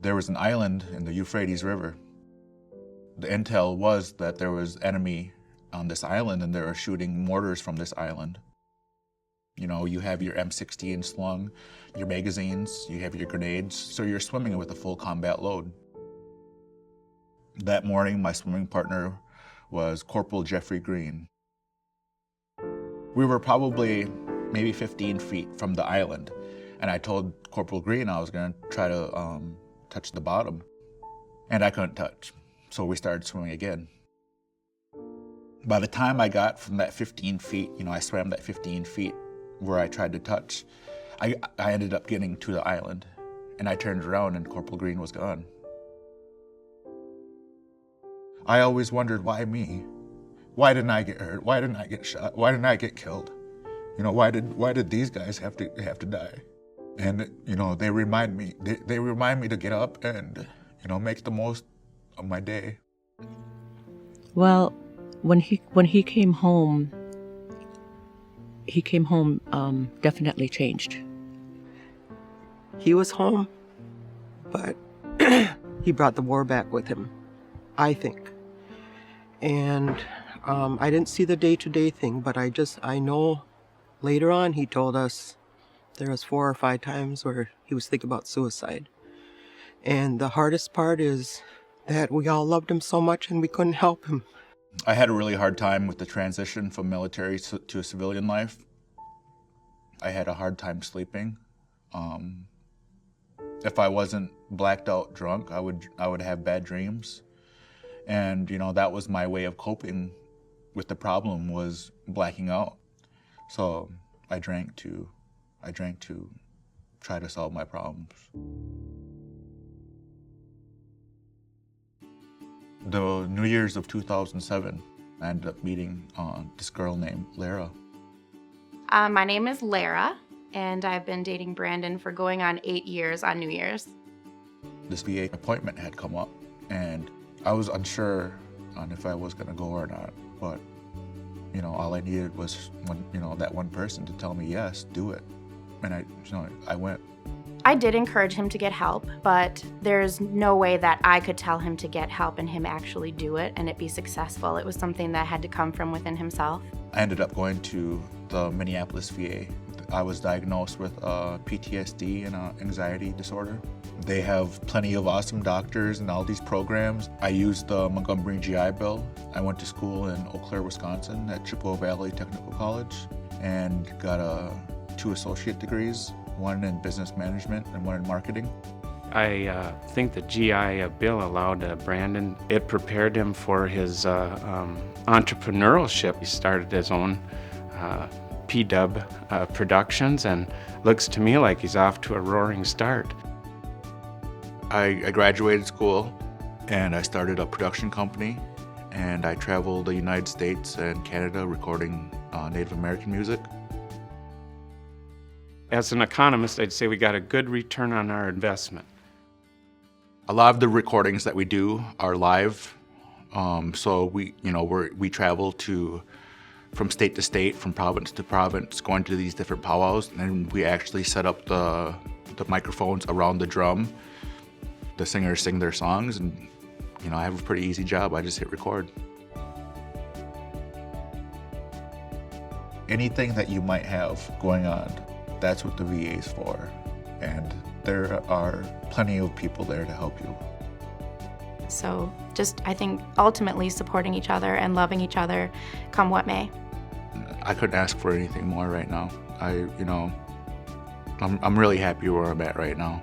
There was an island in the Euphrates River. The intel was that there was enemy on this island and they were shooting mortars from this island. You know, you have your M16 slung, your magazines, you have your grenades, so you're swimming with a full combat load. That morning, my swimming partner was Corporal Jeffrey Green. We were probably maybe 15 feet from the island, and I told Corporal Green I was gonna try to touch the bottom, and I couldn't touch, so we started swimming again. By the time I got from that 15 feet, you know, I swam that 15 feet where I tried to touch, I ended up getting to the island, and I turned around and Corporal Green was gone. I always wondered, why me? Why didn't I get hurt? Why didn't I get shot? Why didn't I get killed? You know, why did these guys have to die? And you know, they remind me to get up and, you know, make the most of my day. Well, when he came home, definitely changed. He was home, but he brought the war back with him, I think. And I didn't see the day-to-day thing, but I know later on he told us there was 4 or 5 times where he was thinking about suicide. And the hardest part is that we all loved him so much and we couldn't help him. I had a really hard time with the transition from military to a civilian life. I had a hard time sleeping. If I wasn't blacked out drunk, I would have bad dreams. And, you know, that was my way of coping with the problem, was blacking out. So I drank to try to solve my problems. The New Year's of 2007, I ended up meeting this girl named Lara. My name is Lara, and I've been dating Brandon for going on 8 years on New Year's. This VA appointment had come up, and I was unsure on if I was gonna go or not, but, you know, all I needed was that one person to tell me, yes, do it. And I went. I did encourage him to get help, but there's no way that I could tell him to get help and him actually do it and it be successful. It was something that had to come from within himself. I ended up going to the Minneapolis VA. I was diagnosed with PTSD and anxiety disorder. They have plenty of awesome doctors and all these programs. I used the Montgomery GI Bill. I went to school in Eau Claire, Wisconsin at Chippewa Valley Technical College and got 2 associate degrees, one in business management and one in marketing. I think the GI Bill allowed Brandon, it prepared him for his entrepreneurship. He started his own P-Dub Productions, and looks to me like he's off to a roaring start. I graduated school and I started a production company, and I traveled the United States and Canada recording Native American music. As an economist, I'd say we got a good return on our investment. A lot of the recordings that we do are live, so we travel from state to state, from province to province, going to these different powwows, and we actually set up the microphones around the drum. The singers sing their songs, and I have a pretty easy job. I just hit record. Anything that you might have going on, that's what the VA is for, and there are plenty of people there to help you. So just, I think, ultimately supporting each other and loving each other, come what may. I couldn't ask for anything more right now. I'm really happy where I'm at right now.